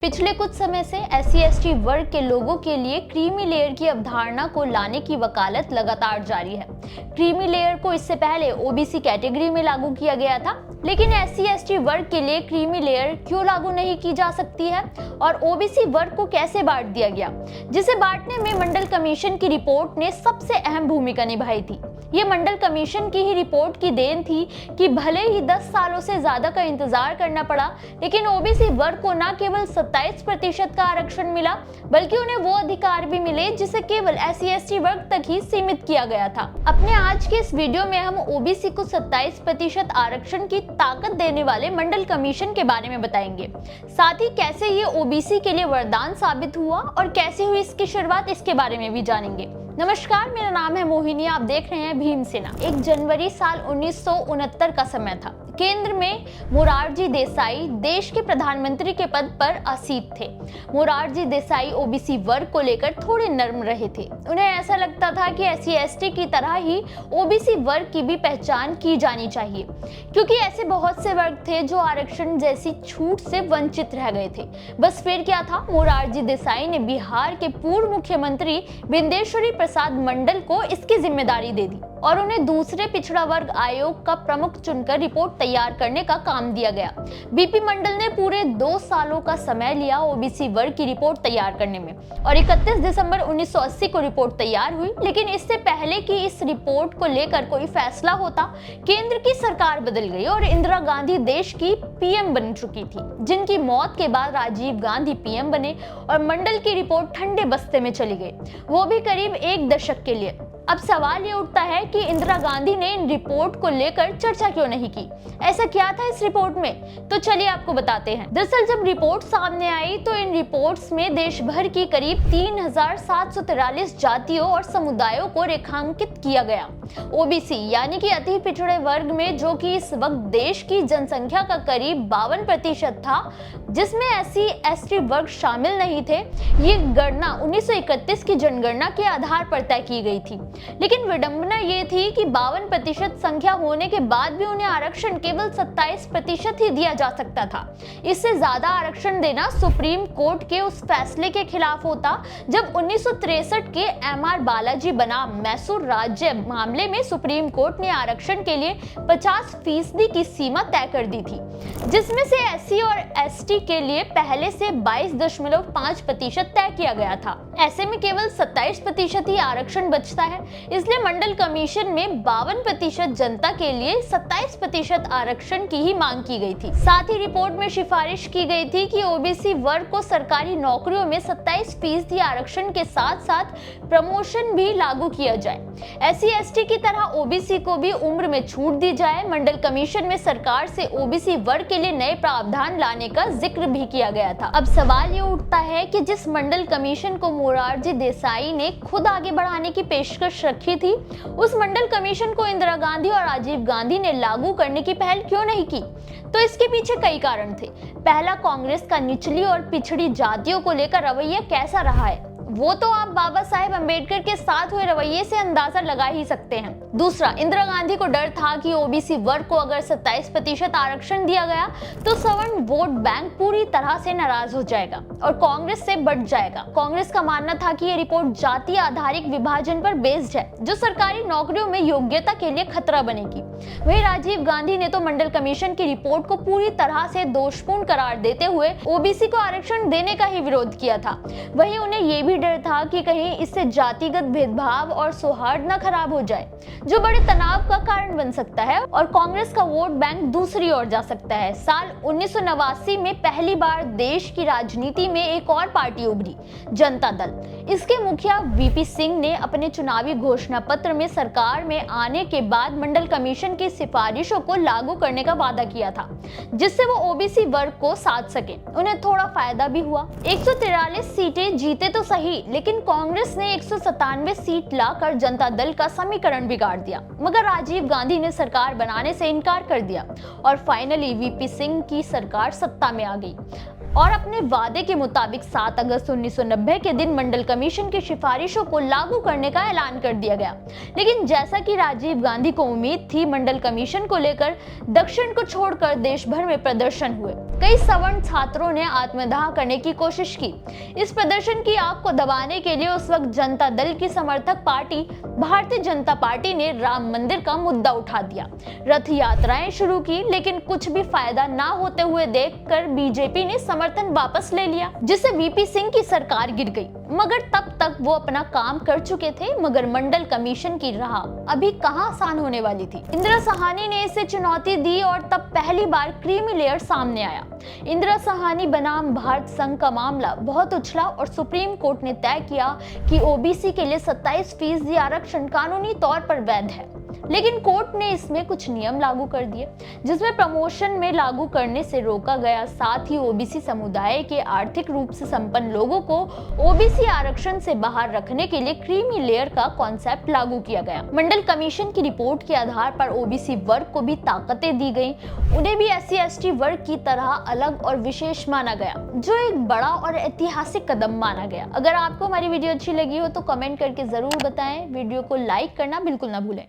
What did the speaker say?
पिछले कुछ समय से SC/ST वर्ग के लोगों के लिए क्रीमी लेयर की अवधारणा को लाने की वकालत लगातार जारी है। क्रीमी लेयर को इससे पहले OBC कैटेगरी में लागू किया गया था, लेकिन SC/ST वर्ग के लिए क्रीमी लेयर क्यों लागू नहीं की जा सकती है और OBC वर्ग को कैसे बांट दिया गया, जिसे बांटने में मंडल कमीशन की रिपोर्ट ने सबसे अहम भूमिका निभाई थी। ये मंडल कमीशन की ही रिपोर्ट की देन थी कि भले ही 10 सालों से ज्यादा का इंतजार करना पड़ा, लेकिन OBC वर्ग को न केवल 27% का आरक्षण मिला, बल्कि उन्हें वो अधिकार भी मिले जिसे केवल SC/ST वर्ग तक ही सीमित किया गया था। अपने आज के इस वीडियो में हम OBC को 27% आरक्षण की ताकत देने वाले मंडल कमीशन के बारे में बताएंगे। साथ ही कैसे ये OBC के लिए वरदान साबित हुआ और कैसे हुई इसकी शुरुआत, इसके बारे में भी जानेंगे। नमस्कार, मेरा नाम है मोहिनी, आप देख रहे हैं भीमसेना। 1 जनवरी साल 1969 का समय था। केंद्र में मोरारजी देसाई देश के प्रधानमंत्री के पद पर आसीन थे। मोरारजी देसाई OBC वर्ग को लेकर थोड़े नर्म रहे थे। उन्हें ऐसा लगता था कि SC/ST की तरह ही OBC वर्ग की भी पहचान की जानी चाहिए, क्योंकि ऐसे बहुत से वर्ग थे जो आरक्षण जैसी छूट से वंचित रह गए थे। बस फिर क्या था, मोरारजी देसाई ने बिहार के पूर्व मुख्यमंत्री बिंदेश्वरी प्रसाद मंडल को इसकी जिम्मेदारी दे दी और उन्हें दूसरे पिछड़ा वर्ग आयोग का प्रमुख चुनकर रिपोर्ट तैयार करने का काम दिया गया। BP मंडल ने पूरे 2 सालों का समय लिया OBC वर्ग की रिपोर्ट तैयार करने में और 31 दिसंबर 1980 को रिपोर्ट तैयार हुई। लेकिन इससे पहले कि इस रिपोर्ट को लेकर कोई फैसला होता, केंद्र की सरकार बदल गई और इंदिरा गांधी देश की PM बन चुकी थी, जिनकी मौत के बाद राजीव गांधी PM बने और मंडल की रिपोर्ट ठंडे बस्ते में चली गई, वो भी करीब 1 दशक के लिए। अब सवाल ये उठता है कि इंदिरा गांधी ने इन रिपोर्ट को लेकर चर्चा क्यों नहीं की? ऐसा क्या था इस रिपोर्ट में? तो चलिए आपको बताते हैं। दरअसल जब रिपोर्ट सामने आई तो इन रिपोर्ट्स में देश भर की करीब 3743 जातियों और समुदायों को रेखांकित किया गया। OBC यानी कि अति पिछड़े वर्ग में, जो कि इस वक्त देश की जनसंख्या का करीब 52% था, जिसमें SC/ST वर्ग शामिल नहीं थे, ये गणना 1931 की जनगणना के आधार पर तय की गई थी। लेकिन विडंबना ये थी कि 52% संख्या होने के बाद भी उन्हें आरक्षण केवल 27% ही दिया जा सकता था। इससे ज्यादा आरक्षण देना सुप्रीम कोर्ट के उस फैसले के खिलाफ होता, जब 1963 के MR बालाजी बनाम मैसूर राज्य मामले में सुप्रीम कोर्ट ने आरक्षण के लिए 50% की सीमा तय कर दी थी, जिसमें से SC और ST के लिए पहले से 22.5% तय किया गया था। ऐसे में केवल 27% ही आरक्षण बचता है, इसलिए मंडल कमीशन में 52% जनता के लिए 27% आरक्षण की ही मांग की गई थी। साथ ही रिपोर्ट में सिफारिश की गई थी कि OBC वर्ग को सरकारी नौकरियों में 27% आरक्षण के साथ साथ प्रमोशन भी लागू किया जाए। SC/ST की तरह OBC को भी उम्र में छूट दी जाए। मंडल कमीशन में सरकार से OBC वर्ग के लिए नए प्रावधान लाने का जिक्र भी किया गया था। अब सवाल ये उठता है कि जिस मंडल कमीशन को मोरारजी देसाई ने खुद आगे बढ़ाने की पेशकश रखी थी, उस मंडल कमीशन को इंदिरा गांधी और राजीव गांधी ने लागू करने की पहल क्यों नहीं की? तो इसके पीछे कई कारण थे। पहला, कांग्रेस का निचली और पिछड़ी जातियों को लेकर रवैया कैसा रहा है, वो तो आप बाबा साहेब अम्बेडकर के साथ हुए रवैये से अंदाजा लगा ही सकते हैं। दूसरा, इंदिरा गांधी को डर था कि OBC वर्ग को अगर 27% आरक्षण दिया गया तो सवर्ण वोट बैंक पूरी तरह से नाराज हो जाएगा और कांग्रेस से बढ़ जाएगा। कांग्रेस का मानना था कि ये रिपोर्ट जाति आधारित विभाजन पर बेस्ड है, जो सरकारी नौकरियों में योग्यता के लिए खतरा बनेगी। वहीं राजीव गांधी ने तो मंडल कमीशन की रिपोर्ट को पूरी तरह से दोषपूर्ण करार देते हुए OBC को आरक्षण देने का ही विरोध किया था। वहीं उन्हें ये भी डर था कि कहीं इससे जातिगत भेदभाव और सौहार्द न खराब हो जाए, जो बड़े तनाव का कारण बन सकता है और कांग्रेस का वोट बैंक दूसरी ओर जा सकता है। साल 1989 में पहली बार देश की राजनीति में एक और पार्टी उभरी, जनता दल। इसके मुखिया VP सिंह ने अपने चुनावी घोषणा पत्र में सरकार में आने के बाद मंडल कमीशन की सिफारिशों को लागू करने का वादा किया था, जिससे वो OBC वर्ग को साध सके। उन्हें थोड़ा फायदा भी हुआ। 143 सीटें जीते तो सही, लेकिन कांग्रेस ने 197 सीट लाकर जनता दल का समीकरण बिगाड़ दिया, मगर राजीव गांधी ने सरकार बनाने से इनकार कर दिया और फाइनली VP सिंह की सरकार सत्ता में आ गई और अपने वादे के मुताबिक 7 अगस्त 1990 के दिन मंडल कमीशन की सिफारिशों को लागू करने का ऐलान कर दिया गया। लेकिन जैसा कि राजीव गांधी को उम्मीद थी, मंडल कमीशन को लेकर दक्षिण को छोड़कर देश भर में प्रदर्शन हुए। कई सवर्ण छात्रों ने आत्मदाह करने की कोशिश की। इस प्रदर्शन की आग को दबाने के लिए उस वक्त जनता दल की समर्थक पार्टी भारतीय जनता पार्टी ने राम मंदिर का मुद्दा उठा दिया, रथ यात्राएं शुरू की, लेकिन कुछ भी फायदा ना होते हुए देखकर बीजेपी ने समर्थन वापस ले लिया, जिससे वीपी सिंह की सरकार गिर गई। मगर तब तक वो अपना काम कर चुके थे। मगर मंडल कमीशन की राह अभी कहां आसान होने वाली थी। इंदिरा साहनी ने इसे चुनौती दी और तब पहली बार क्रीमी लेयर सामने आया। इंदिरा साहनी बनाम भारत संघ का मामला बहुत उछला और सुप्रीम कोर्ट ने तय किया कि ओबीसी के लिए 27% आरक्षण कानूनी तौर पर वैध है। लेकिन कोर्ट ने इसमें कुछ नियम लागू कर दिए, जिसमें प्रमोशन में लागू करने से रोका गया। साथ ही ओबीसी समुदाय के आर्थिक रूप से संपन्न लोगों को ओबीसी आरक्षण से बाहर रखने के लिए क्रीमी लेयर का कॉन्सेप्ट लागू किया गया। मंडल कमीशन की रिपोर्ट के आधार पर ओबीसी वर्ग को भी ताकतें दी गई। उन्हें भी SC/ST वर्ग की तरह अलग और विशेष माना गया, जो एक बड़ा और ऐतिहासिक कदम माना गया। अगर आपको हमारी वीडियो अच्छी लगी हो तो कमेंट करके जरूर बताएं। वीडियो को लाइक करना बिल्कुल ना भूलें।